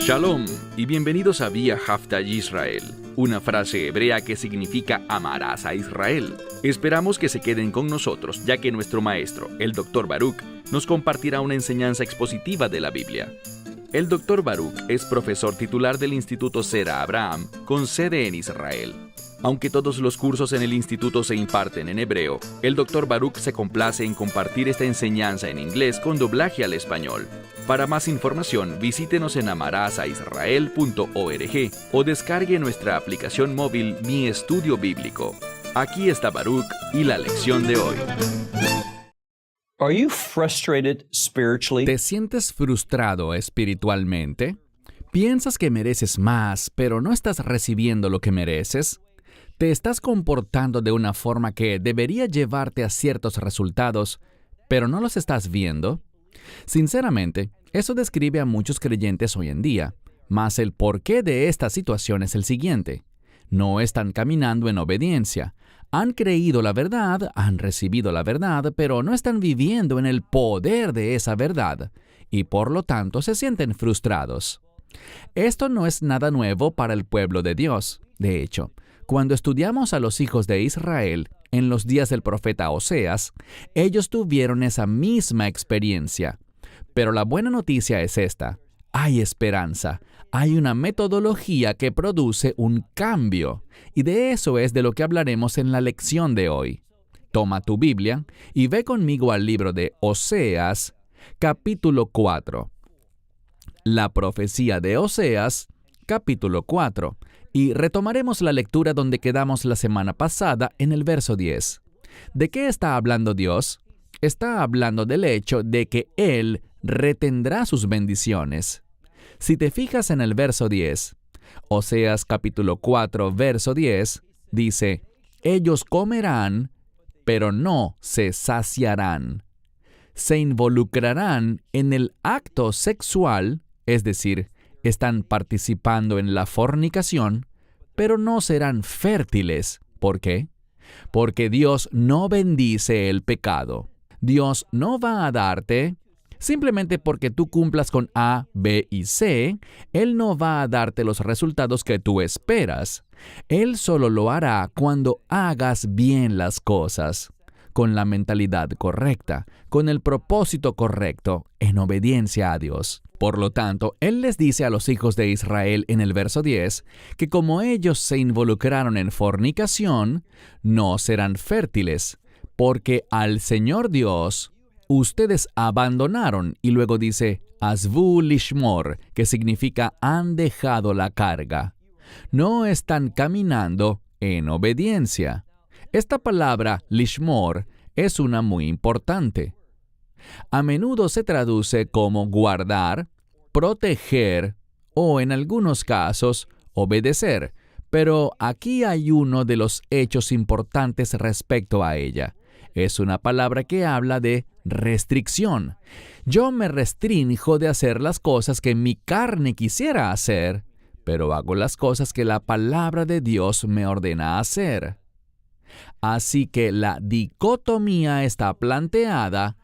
Shalom y bienvenidos a Vía Haftaj Israel, una frase hebrea que significa amarás a Israel. Esperamos que se queden con nosotros, ya que nuestro maestro, el Dr. Baruch, nos compartirá una enseñanza expositiva de la Biblia. El Dr. Baruch es profesor titular del Instituto Zera Abraham, con sede en Israel. Aunque todos los cursos en el instituto se imparten en hebreo, el Dr. Baruch se complace en compartir esta enseñanza en inglés con doblaje al español. Para más información, visítenos en amarasaisrael.org o descargue nuestra aplicación móvil Mi Estudio Bíblico. Aquí está Baruch y la lección de hoy. Are you frustrated spiritually? ¿Te sientes frustrado espiritualmente? ¿Piensas que mereces más, pero no estás recibiendo lo que mereces? ¿Te estás comportando de una forma que debería llevarte a ciertos resultados, pero no los estás viendo? Sinceramente, eso describe a muchos creyentes hoy en día, mas el porqué de esta situación es el siguiente. No están caminando en obediencia. Han creído la verdad, han recibido la verdad, pero no están viviendo en el poder de esa verdad, y por lo tanto se sienten frustrados. Esto no es nada nuevo para el pueblo de Dios. De hecho, cuando estudiamos a los hijos de Israel en los días del profeta Oseas, ellos tuvieron esa misma experiencia. Pero la buena noticia es esta: hay esperanza, hay una metodología que produce un cambio, y de eso es de lo que hablaremos en la lección de hoy. Toma tu Biblia y ve conmigo al libro de Oseas, capítulo 4. La profecía de Oseas, capítulo 4. Y retomaremos la lectura donde quedamos la semana pasada en el verso 10. ¿De qué está hablando Dios? Está hablando del hecho de que Él retendrá sus bendiciones. Si te fijas en el verso 10, Oseas capítulo 4, verso 10, dice: ellos comerán, pero no se saciarán. Se involucrarán en el acto sexual, es decir, están participando en la fornicación, pero no serán fértiles. ¿Por qué? Porque Dios no bendice el pecado. Dios no va a darte, simplemente porque tú cumplas con A, B y C, Él no va a darte los resultados que tú esperas. Él solo lo hará cuando hagas bien las cosas, con la mentalidad correcta, con el propósito correcto, en obediencia a Dios. Por lo tanto, Él les dice a los hijos de Israel en el verso 10 que como ellos se involucraron en fornicación, no serán fértiles, porque al Señor Dios ustedes abandonaron. Y luego dice, Azvu lishmor, que significa han dejado la carga. No están caminando en obediencia. Esta palabra lishmor es una muy importante. A menudo se traduce como guardar, proteger o, en algunos casos, obedecer, pero aquí hay uno de los hechos importantes respecto a ella. Es una palabra que habla de restricción. Yo me restrinjo de hacer las cosas que mi carne quisiera hacer, pero hago las cosas que la palabra de Dios me ordena hacer. Así que la dicotomía está planteada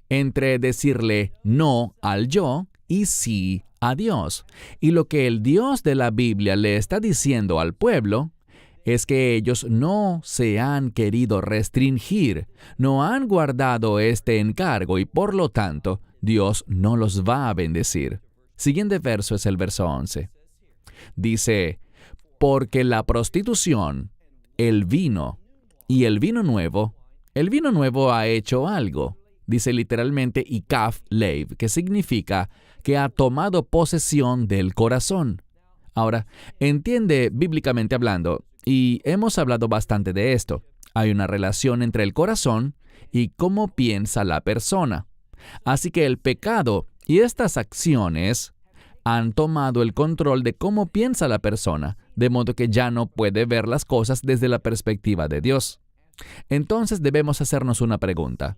entre decirle no al yo y sí a Dios. Y lo que el Dios de la Biblia le está diciendo al pueblo es que ellos no se han querido restringir, no han guardado este encargo y por lo tanto Dios no los va a bendecir. Siguiente verso es el verso 11. Dice, porque la prostitución, el vino y el vino nuevo ha hecho algo. Dice literalmente Ikaf Leiv, que significa que ha tomado posesión del corazón. Ahora, entiende bíblicamente hablando, y hemos hablado bastante de esto, hay una relación entre el corazón y cómo piensa la persona. Así que el pecado y estas acciones han tomado el control de cómo piensa la persona, de modo que ya no puede ver las cosas desde la perspectiva de Dios. Entonces debemos hacernos una pregunta.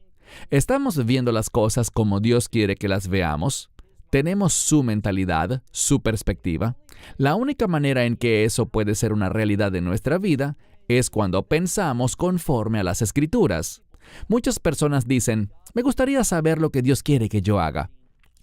¿Estamos viendo las cosas como Dios quiere que las veamos? ¿Tenemos su mentalidad, su perspectiva? La única manera en que eso puede ser una realidad en nuestra vida es cuando pensamos conforme a las Escrituras. Muchas personas dicen, me gustaría saber lo que Dios quiere que yo haga.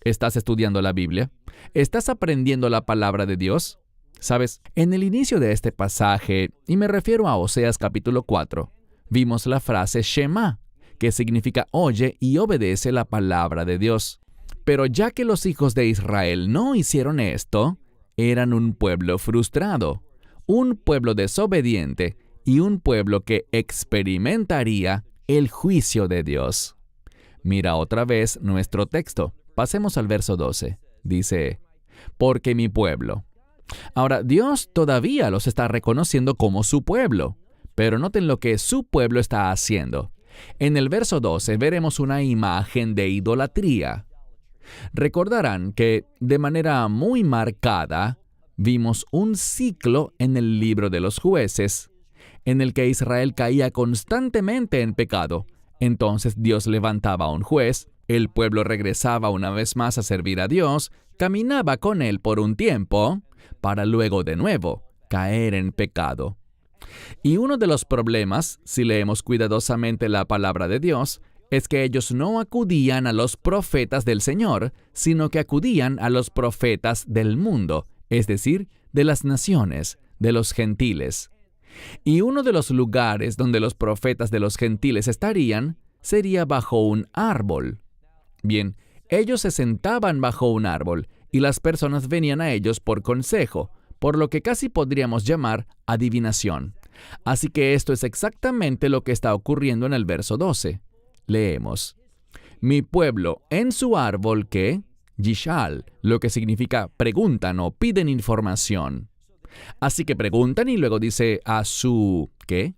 ¿Estás estudiando la Biblia? ¿Estás aprendiendo la palabra de Dios? Sabes, en el inicio de este pasaje, y me refiero a Oseas capítulo 4, vimos la frase Shema, que significa oye y obedece la palabra de Dios. Pero ya que los hijos de Israel no hicieron esto, eran un pueblo frustrado, un pueblo desobediente y un pueblo que experimentaría el juicio de Dios. Mira otra vez nuestro texto. Pasemos al verso 12. Dice, porque mi pueblo. Ahora, Dios todavía los está reconociendo como su pueblo, pero noten lo que su pueblo está haciendo. En el verso 12 veremos una imagen de idolatría. Recordarán que, de manera muy marcada, vimos un ciclo en el libro de los jueces, en el que Israel caía constantemente en pecado. Entonces Dios levantaba a un juez, el pueblo regresaba una vez más a servir a Dios, caminaba con él por un tiempo, para luego de nuevo caer en pecado. Y uno de los problemas, si leemos cuidadosamente la palabra de Dios, es que ellos no acudían a los profetas del Señor, sino que acudían a los profetas del mundo, es decir, de las naciones, de los gentiles. Y uno de los lugares donde los profetas de los gentiles estarían sería bajo un árbol. Bien, ellos se sentaban bajo un árbol y las personas venían a ellos por consejo, por lo que casi podríamos llamar adivinación. Así que esto es exactamente lo que está ocurriendo en el verso 12. Leemos, mi pueblo en su árbol que, Yishal, lo que significa preguntan o piden información. Así que preguntan y luego dice a su, ¿qué?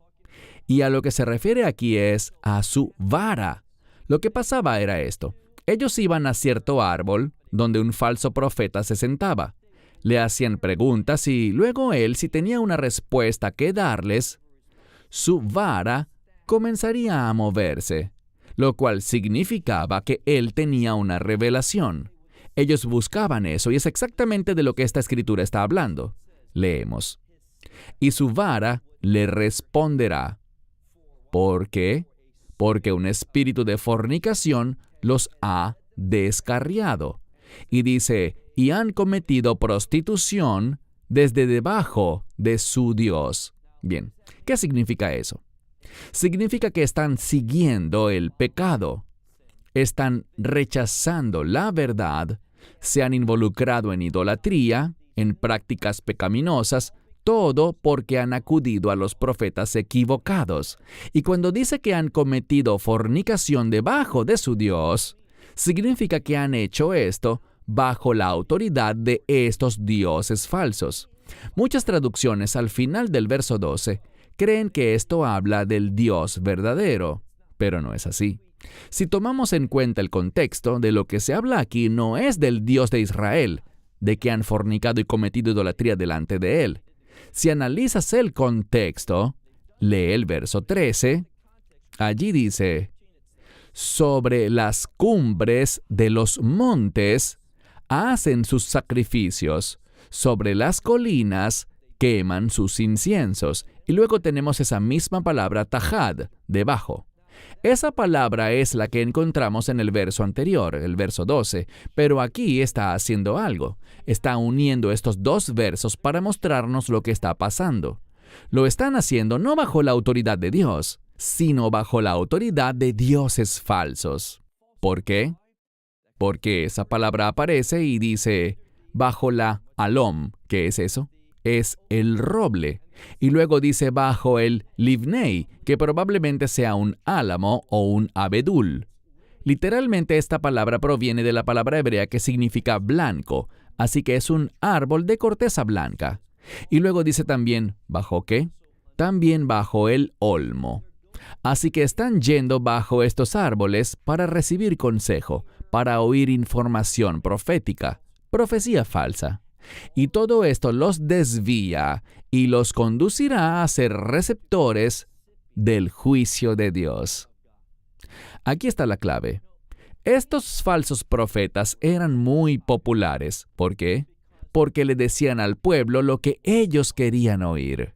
Y a lo que se refiere aquí es a su vara. Lo que pasaba era esto. Ellos iban a cierto árbol donde un falso profeta se sentaba. Le hacían preguntas y luego él, si tenía una respuesta que darles, su vara comenzaría a moverse, lo cual significaba que él tenía una revelación. Ellos buscaban eso y es exactamente de lo que esta escritura está hablando. Leemos. Y su vara le responderá. ¿Por qué? Porque un espíritu de fornicación los ha descarriado. Y dice, y han cometido prostitución desde debajo de su Dios. Bien, ¿qué significa eso? Significa que están siguiendo el pecado. Están rechazando la verdad, se han involucrado en idolatría, en prácticas pecaminosas, todo porque han acudido a los profetas equivocados. Y cuando dice que han cometido fornicación debajo de su Dios, significa que han hecho esto bajo la autoridad de estos dioses falsos. Muchas traducciones al final del verso 12 creen que esto habla del Dios verdadero, pero no es así. Si tomamos en cuenta el contexto, de lo que se habla aquí no es del Dios de Israel, de que han fornicado y cometido idolatría delante de él. Si analizas el contexto, lee el verso 13, allí dice, sobre las cumbres de los montes hacen sus sacrificios, sobre las colinas queman sus inciensos. Y luego tenemos esa misma palabra tajad, debajo. Esa palabra es la que encontramos en el verso anterior, el verso 12, pero aquí está haciendo algo. Está uniendo estos dos versos para mostrarnos lo que está pasando. Lo están haciendo no bajo la autoridad de Dios, sino bajo la autoridad de dioses falsos. ¿Por qué? Porque esa palabra aparece y dice, bajo la alom. ¿Qué es eso? Es el roble. Y luego dice bajo el livnei, que probablemente sea un álamo o un abedul. Literalmente esta palabra proviene de la palabra hebrea que significa blanco, así que es un árbol de corteza blanca. Y luego dice también, ¿bajo qué? También bajo el olmo. Así que están yendo bajo estos árboles para recibir consejo, para oír información profética, profecía falsa. Y todo esto los desvía y los conducirá a ser receptores del juicio de Dios. Aquí está la clave. Estos falsos profetas eran muy populares. ¿Por qué? Porque le decían al pueblo lo que ellos querían oír.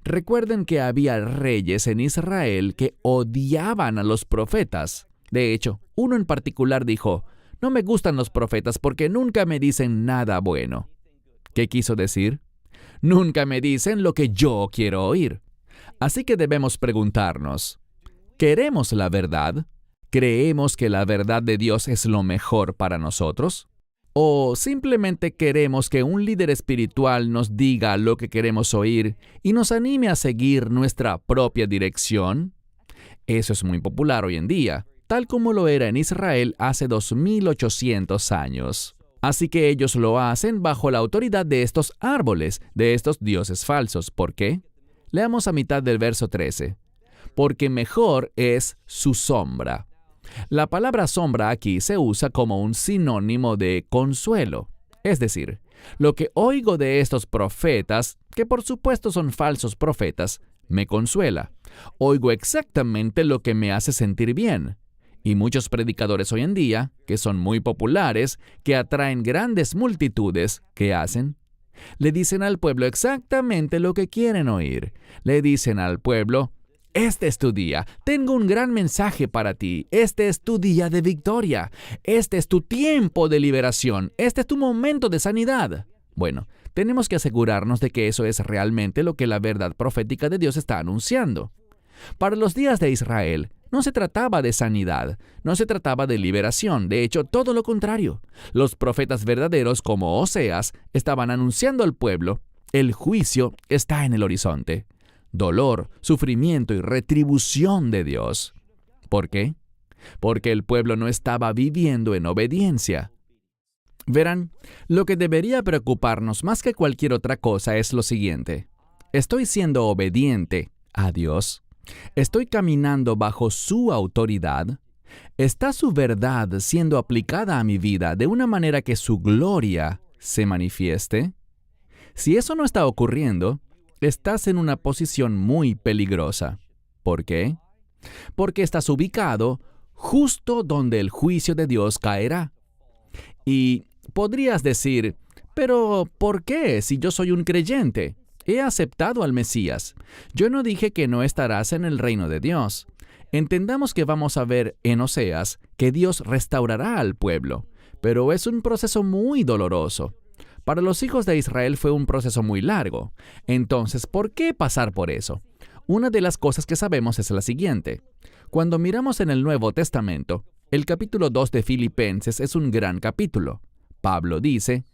Recuerden que había reyes en Israel que odiaban a los profetas. De hecho, uno en particular dijo, «No me gustan los profetas porque nunca me dicen nada bueno». ¿Qué quiso decir? Nunca me dicen lo que yo quiero oír. Así que debemos preguntarnos, ¿queremos la verdad? ¿Creemos que la verdad de Dios es lo mejor para nosotros? ¿O simplemente queremos que un líder espiritual nos diga lo que queremos oír y nos anime a seguir nuestra propia dirección? Eso es muy popular hoy en día, tal como lo era en Israel hace 2800 años. Así que ellos lo hacen bajo la autoridad de estos árboles, de estos dioses falsos. ¿Por qué? Leamos a mitad del verso 13. Porque mejor es su sombra. La palabra sombra aquí se usa como un sinónimo de consuelo. Es decir, lo que oigo de estos profetas, que por supuesto son falsos profetas, me consuela. Oigo exactamente lo que me hace sentir bien. Y muchos predicadores hoy en día, que son muy populares, que atraen grandes multitudes, ¿qué hacen? Le dicen al pueblo exactamente lo que quieren oír. Le dicen al pueblo, este es tu día, tengo un gran mensaje para ti, este es tu día de victoria, este es tu tiempo de liberación, este es tu momento de sanidad. Bueno, tenemos que asegurarnos de que eso es realmente lo que la verdad profética de Dios está anunciando. Para los días de Israel, no se trataba de sanidad, no se trataba de liberación, de hecho, todo lo contrario. Los profetas verdaderos como Oseas estaban anunciando al pueblo, el juicio está en el horizonte. Dolor, sufrimiento y retribución de Dios. ¿Por qué? Porque el pueblo no estaba viviendo en obediencia. Verán, lo que debería preocuparnos más que cualquier otra cosa es lo siguiente. ¿Estoy siendo obediente a Dios? ¿Estoy caminando bajo su autoridad? ¿Está su verdad siendo aplicada a mi vida de una manera que su gloria se manifieste? Si eso no está ocurriendo, estás en una posición muy peligrosa. ¿Por qué? Porque estás ubicado justo donde el juicio de Dios caerá. Y podrías decir, pero ¿por qué si yo soy un creyente? He aceptado al Mesías. Yo no dije que no estarás en el reino de Dios. Entendamos que vamos a ver en Oseas que Dios restaurará al pueblo, pero es un proceso muy doloroso. Para los hijos de Israel fue un proceso muy largo. Entonces, ¿por qué pasar por eso? Una de las cosas que sabemos es la siguiente. Cuando miramos en el Nuevo Testamento, el capítulo 2 de Filipenses es un gran capítulo. Pablo dice,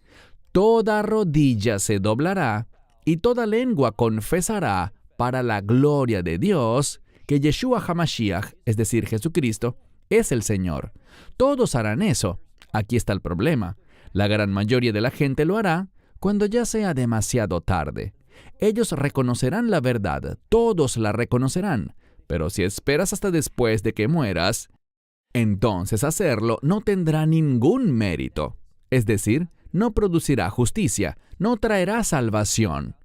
«Toda rodilla se doblará y toda lengua confesará para la gloria de Dios que Yeshua HaMashiach, es decir, Jesucristo, es el Señor». Todos harán eso. Aquí está el problema. La gran mayoría de la gente lo hará cuando ya sea demasiado tarde. Ellos reconocerán la verdad, todos la reconocerán, pero si esperas hasta después de que mueras, entonces hacerlo no tendrá ningún mérito. Es decir, no producirá justicia, no traerá salvación.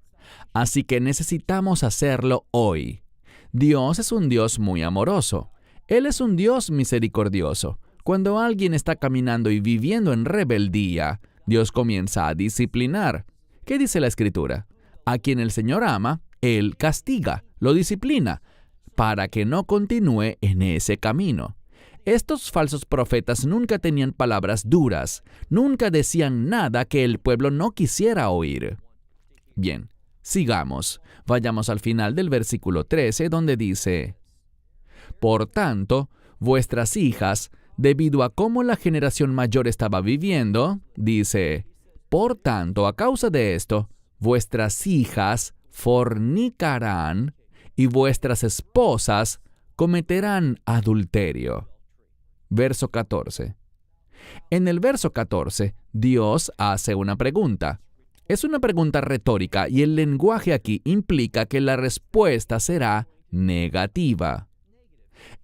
Así que necesitamos hacerlo hoy. Dios es un Dios muy amoroso. Él es un Dios misericordioso. Cuando alguien está caminando y viviendo en rebeldía, Dios comienza a disciplinar. ¿Qué dice la Escritura? A quien el Señor ama, Él castiga, lo disciplina, para que no continúe en ese camino. Estos falsos profetas nunca tenían palabras duras, nunca decían nada que el pueblo no quisiera oír. Bien, sigamos. Vayamos al final del versículo 13, donde dice, «Por tanto, vuestras hijas, debido a cómo la generación mayor estaba viviendo, dice, por tanto, a causa de esto, vuestras hijas fornicarán y vuestras esposas cometerán adulterio». Verso 14. En el verso 14, Dios hace una pregunta. Es una pregunta retórica y el lenguaje aquí implica que la respuesta será negativa.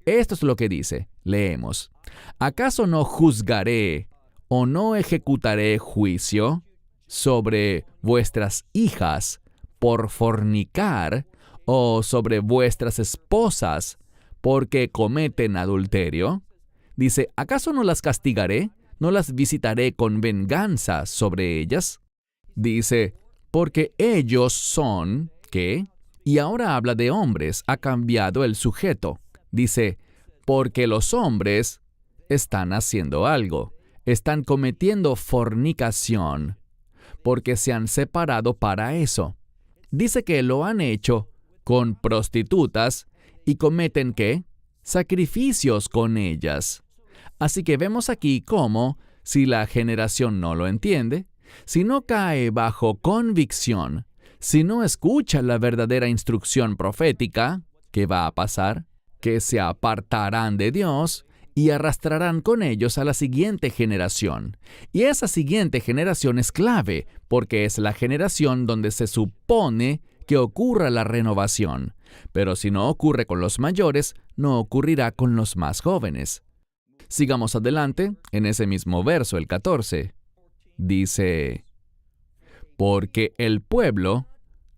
Esto es lo que dice. Leemos. ¿Acaso no juzgaré o no ejecutaré juicio sobre vuestras hijas por fornicar o sobre vuestras esposas porque cometen adulterio? Dice, ¿acaso no las castigaré? ¿No las visitaré con venganza sobre ellas? Dice, porque ellos son, ¿qué? Y ahora habla de hombres, ha cambiado el sujeto. Dice, porque los hombres están haciendo algo, están cometiendo fornicación, porque se han separado para eso. Dice que lo han hecho con prostitutas y cometen ¿qué? Sacrificios con ellas. Así que vemos aquí cómo, si la generación no lo entiende, si no cae bajo convicción, si no escucha la verdadera instrucción profética, ¿qué va a pasar? Que se apartarán de Dios y arrastrarán con ellos a la siguiente generación. Y esa siguiente generación es clave, porque es la generación donde se supone que ocurra la renovación. Pero si no ocurre con los mayores, no ocurrirá con los más jóvenes. Sigamos adelante, en ese mismo verso, el 14. Dice, porque el pueblo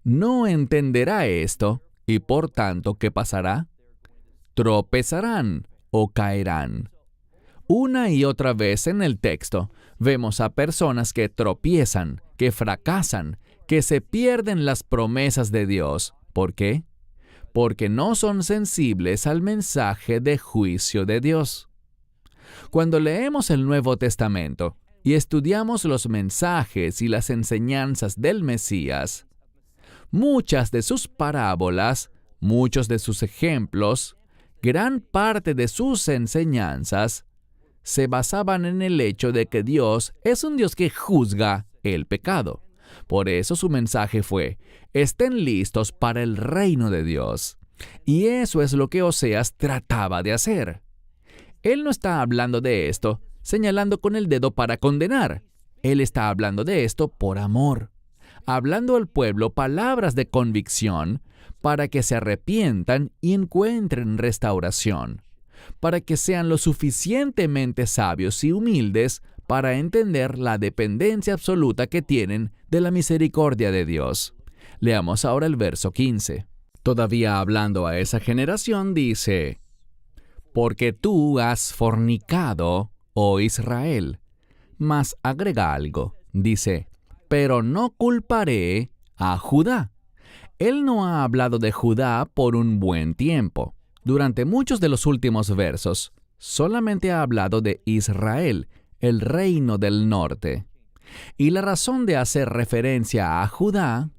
no entenderá esto, y por tanto, ¿qué pasará? Tropezarán o caerán. Una y otra vez en el texto vemos a personas que tropiezan, que fracasan, que se pierden las promesas de Dios. ¿Por qué? Porque no son sensibles al mensaje de juicio de Dios. Cuando leemos el Nuevo Testamento y estudiamos los mensajes y las enseñanzas del Mesías, muchas de sus parábolas, muchos de sus ejemplos, gran parte de sus enseñanzas se basaban en el hecho de que Dios es un Dios que juzga el pecado. Por eso su mensaje fue, estén listos para el reino de Dios. Y eso es lo que Oseas trataba de hacer. Él no está hablando de esto señalando con el dedo para condenar. Él está hablando de esto por amor, hablando al pueblo palabras de convicción para que se arrepientan y encuentren restauración, para que sean lo suficientemente sabios y humildes para entender la dependencia absoluta que tienen de la misericordia de Dios. Leamos ahora el verso 15. Todavía hablando a esa generación, dice, porque tú has fornicado, oh Israel. Mas agrega algo, dice, pero no culparé a Judá. Él no ha hablado de Judá por un buen tiempo. Durante muchos de los últimos versos, solamente ha hablado de Israel, el reino del norte. Y la razón de hacer referencia a Judá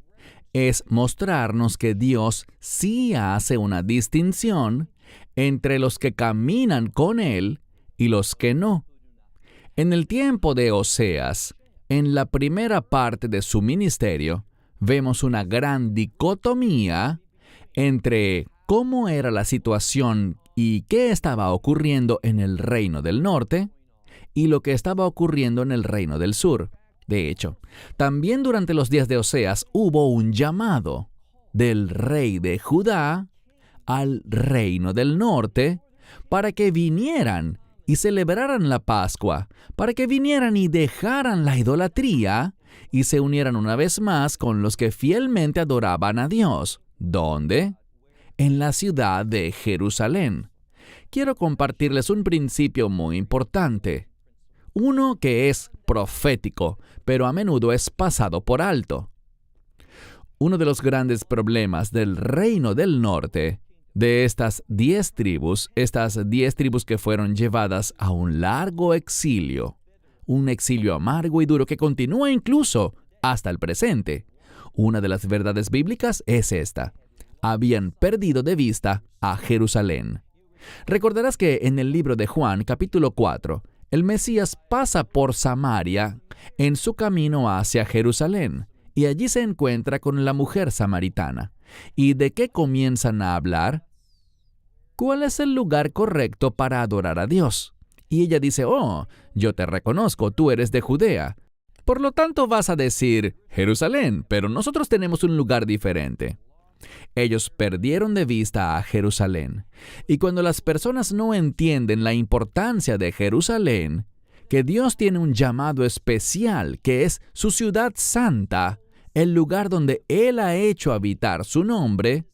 es mostrarnos que Dios sí hace una distinción entre los que caminan con Él y los que no. En el tiempo de Oseas, en la primera parte de su ministerio, vemos una gran dicotomía entre cómo era la situación y qué estaba ocurriendo en el reino del norte y lo que estaba ocurriendo en el reino del sur. De hecho, también durante los días de Oseas hubo un llamado del rey de Judá al reino del norte para que vinieran y celebraran la Pascua, para que vinieran y dejaran la idolatría y se unieran una vez más con los que fielmente adoraban a Dios. ¿Dónde? En la ciudad de Jerusalén. Quiero compartirles un principio muy importante. Uno que es profético, pero a menudo es pasado por alto. Uno de los grandes problemas del reino del norte, de estas 10 tribus que fueron llevadas a un largo exilio, un exilio amargo y duro que continúa incluso hasta el presente. Una de las verdades bíblicas es esta: habían perdido de vista a Jerusalén. Recordarás que en el libro de Juan, capítulo 4, el Mesías pasa por Samaria en su camino hacia Jerusalén, y allí se encuentra con la mujer samaritana. ¿Y de qué comienzan a hablar? ¿Cuál es el lugar correcto para adorar a Dios? Y ella dice, oh, yo te reconozco, tú eres de Judea. Por lo tanto vas a decir, Jerusalén, pero nosotros tenemos un lugar diferente. Ellos perdieron de vista a Jerusalén. Y cuando las personas no entienden la importancia de Jerusalén, que Dios tiene un llamado especial, que es su ciudad santa, el lugar donde Él ha hecho habitar su nombre,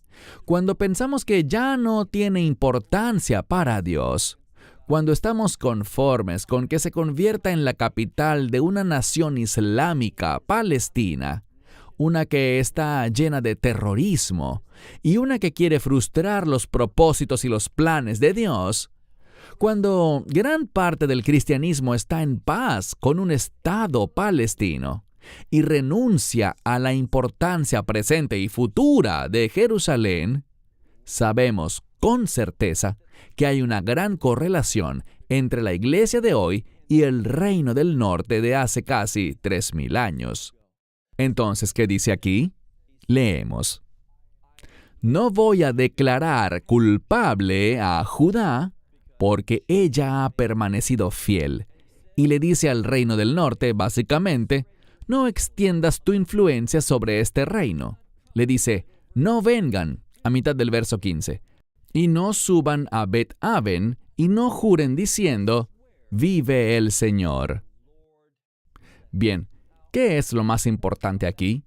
cuando pensamos que ya no tiene importancia para Dios, cuando estamos conformes con que se convierta en la capital de una nación islámica, Palestina, una que está llena de terrorismo y una que quiere frustrar los propósitos y los planes de Dios, cuando gran parte del cristianismo está en paz con un Estado palestino y renuncia a la importancia presente y futura de Jerusalén, sabemos con certeza que hay una gran correlación entre la iglesia de hoy y el reino del norte de hace casi 3,000 años. Entonces, ¿qué dice aquí? Leemos. No voy a declarar culpable a Judá porque ella ha permanecido fiel. Y le dice al reino del norte, básicamente, no extiendas tu influencia sobre este reino. Le dice, no vengan, a mitad del verso 15, y no suban a Bet-Aven y no juren diciendo, vive el Señor. Bien, ¿qué es lo más importante aquí?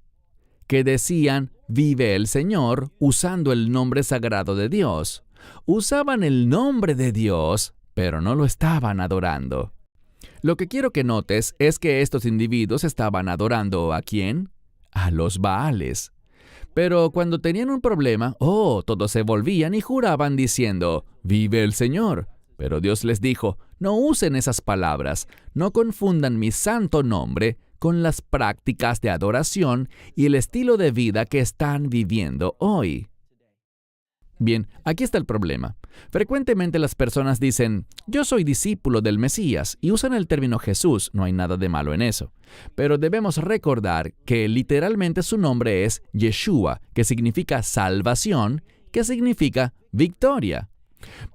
Que decían, vive el Señor, usando el nombre sagrado de Dios. Usaban el nombre de Dios, pero no lo estaban adorando. Lo que quiero que notes es que estos individuos estaban adorando ¿a quién? A los Baales. Pero cuando tenían un problema, todos se volvían y juraban diciendo, vive el Señor. Pero Dios les dijo, no usen esas palabras, no confundan mi santo nombre con las prácticas de adoración y el estilo de vida que están viviendo hoy. Bien, aquí está el problema. Frecuentemente las personas dicen, yo soy discípulo del Mesías, y usan el término Jesús, no hay nada de malo en eso. Pero debemos recordar que literalmente su nombre es Yeshua, que significa salvación, que significa victoria.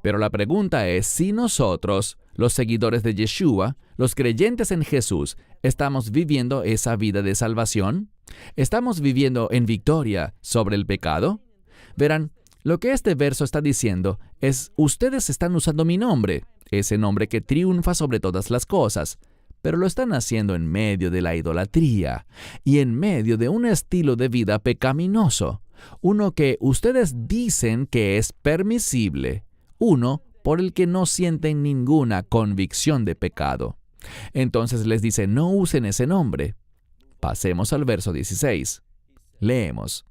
Pero la pregunta es si nosotros, los seguidores de Yeshua, los creyentes en Jesús, ¿estamos viviendo esa vida de salvación? ¿Estamos viviendo en victoria sobre el pecado? Verán, lo que este verso está diciendo es, ustedes están usando mi nombre, ese nombre que triunfa sobre todas las cosas, pero lo están haciendo en medio de la idolatría y en medio de un estilo de vida pecaminoso, uno que ustedes dicen que es permisible, uno por el que no sienten ninguna convicción de pecado. Entonces les dice, no usen ese nombre. Pasemos al verso 16. Leemos.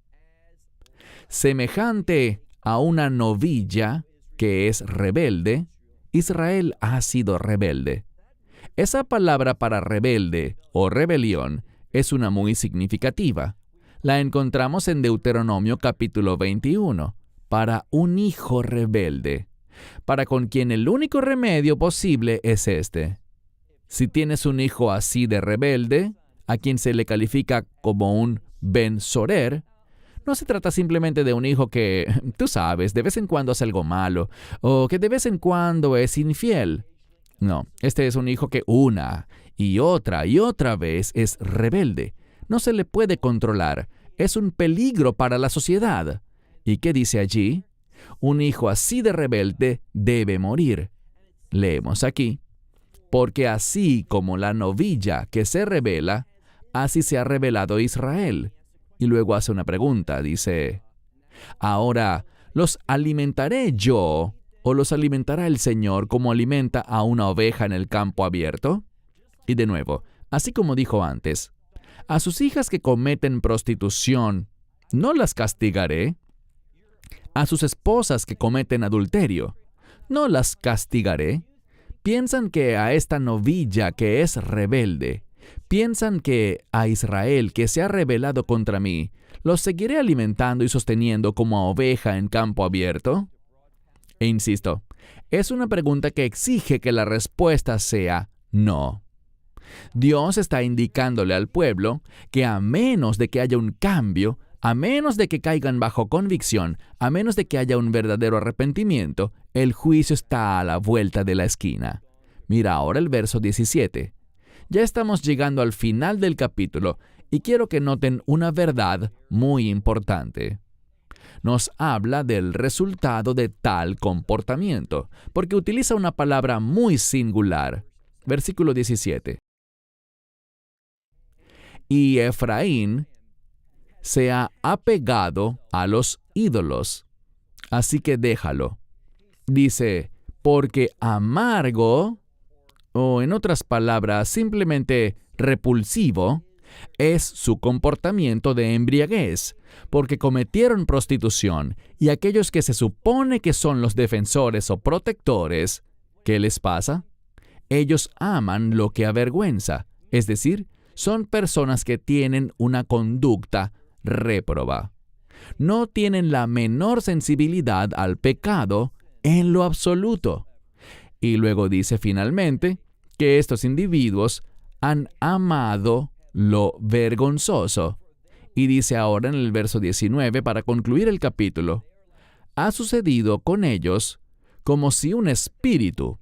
Semejante a una novilla que es rebelde, Israel ha sido rebelde. Esa palabra para rebelde o rebelión es una muy significativa. La encontramos en Deuteronomio capítulo 21, para un hijo rebelde, para con quien el único remedio posible es este. Si tienes un hijo así de rebelde, a quien se le califica como un Ben Sorer, no se trata simplemente de un hijo que, tú sabes, de vez en cuando hace algo malo, o que de vez en cuando es infiel. No, este es un hijo que una y otra vez es rebelde. No se le puede controlar. Es un peligro para la sociedad. ¿Y qué dice allí? Un hijo así de rebelde debe morir. Leemos aquí. Porque así como la novilla que se rebela, así se ha rebelado Israel. Y luego hace una pregunta, dice, ahora, ¿los alimentaré yo o los alimentará el Señor como alimenta a una oveja en el campo abierto? Y de nuevo, así como dijo antes, a sus hijas que cometen prostitución, ¿no las castigaré? A sus esposas que cometen adulterio, ¿no las castigaré? Piensan que a esta novilla que es rebelde, piensan que a Israel que se ha rebelado contra mí, ¿los seguiré alimentando y sosteniendo como a oveja en campo abierto? E insisto, es una pregunta que exige que la respuesta sea no. Dios está indicándole al pueblo que a menos de que haya un cambio, a menos de que caigan bajo convicción, a menos de que haya un verdadero arrepentimiento, el juicio está a la vuelta de la esquina. Mira ahora el verso 17. Ya estamos llegando al final del capítulo y quiero que noten una verdad muy importante. Nos habla del resultado de tal comportamiento, porque utiliza una palabra muy singular. Versículo 17. Y Efraín se ha apegado a los ídolos, así que déjalo. Dice, porque amargo, o en otras palabras, simplemente repulsivo, Es su comportamiento de embriaguez, porque cometieron prostitución, y aquellos que se supone que son los defensores o protectores, ¿qué les pasa? Ellos aman lo que avergüenza, es decir, son personas que tienen una conducta réproba. No tienen la menor sensibilidad al pecado en lo absoluto. Y luego dice finalmente que estos individuos han amado lo vergonzoso. Y dice ahora en el verso 19, para concluir el capítulo, ha sucedido con ellos como si un espíritu,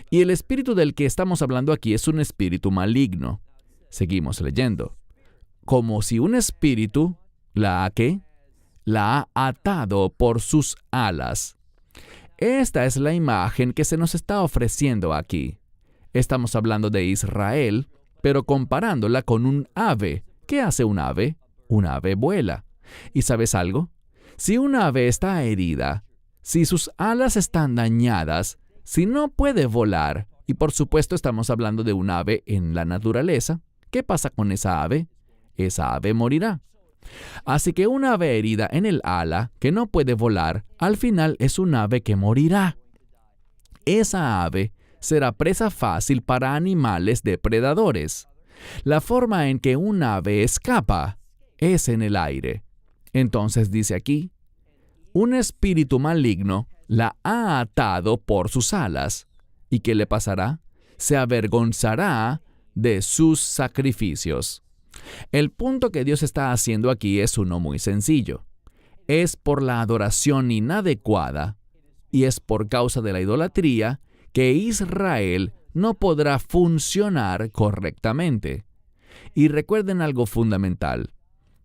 y el espíritu del que estamos hablando aquí es un espíritu maligno. Seguimos leyendo. Como si un espíritu la ha atado por sus alas. Esta es la imagen que se nos está ofreciendo aquí. Estamos hablando de Israel, pero comparándola con un ave. ¿Qué hace un ave? Un ave vuela. ¿Y sabes algo? Si un ave está herida, si sus alas están dañadas, si no puede volar, y por supuesto estamos hablando de un ave en la naturaleza, ¿qué pasa con esa ave? Esa ave morirá. Así que una ave herida en el ala, que no puede volar, al final es un ave que morirá. Esa ave será presa fácil para animales depredadores. La forma en que un ave escapa es en el aire. Entonces dice aquí, un espíritu maligno la ha atado por sus alas. ¿Y qué le pasará? Se avergonzará de sus sacrificios. El punto que Dios está haciendo aquí es uno muy sencillo. Es por la adoración inadecuada y es por causa de la idolatría que Israel no podrá funcionar correctamente. Y recuerden algo fundamental.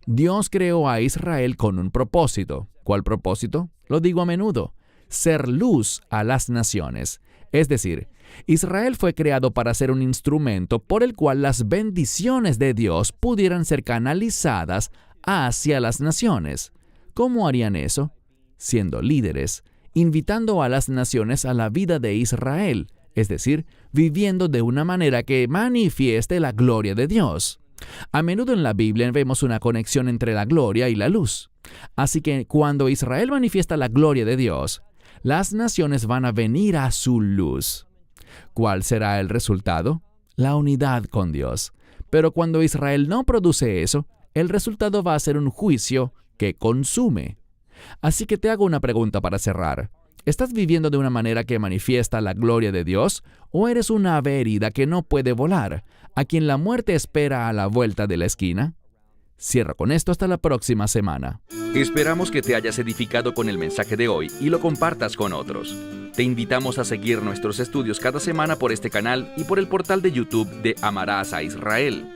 Dios creó a Israel con un propósito. ¿Cuál propósito? Lo digo a menudo. Ser luz a las naciones. Es decir, Israel fue creado para ser un instrumento por el cual las bendiciones de Dios pudieran ser canalizadas hacia las naciones. ¿Cómo harían eso? Siendo líderes, invitando a las naciones a la vida de Israel, es decir, viviendo de una manera que manifieste la gloria de Dios. A menudo en la Biblia vemos una conexión entre la gloria y la luz. Así que cuando Israel manifiesta la gloria de Dios, las naciones van a venir a su luz. ¿Cuál será el resultado? La unidad con Dios. Pero cuando Israel no produce eso, el resultado va a ser un juicio que consume. Así que te hago una pregunta para cerrar. ¿Estás viviendo de una manera que manifiesta la gloria de Dios? ¿O eres una ave herida que no puede volar, a quien la muerte espera a la vuelta de la esquina? Cierro con esto hasta la próxima semana. Esperamos que te hayas edificado con el mensaje de hoy y lo compartas con otros. Te invitamos a seguir nuestros estudios cada semana por este canal y por el portal de YouTube de Amarás a Israel.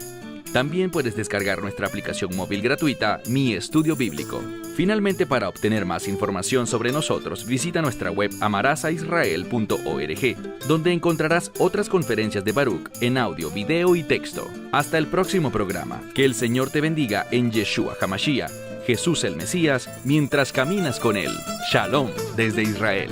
También puedes descargar nuestra aplicación móvil gratuita, Mi Estudio Bíblico. Finalmente, para obtener más información sobre nosotros, visita nuestra web amarasaisrael.org, donde encontrarás otras conferencias de Baruch en audio, video y texto. Hasta el próximo programa. Que el Señor te bendiga en Yeshua HaMashiach, Jesús el Mesías, mientras caminas con Él. Shalom desde Israel.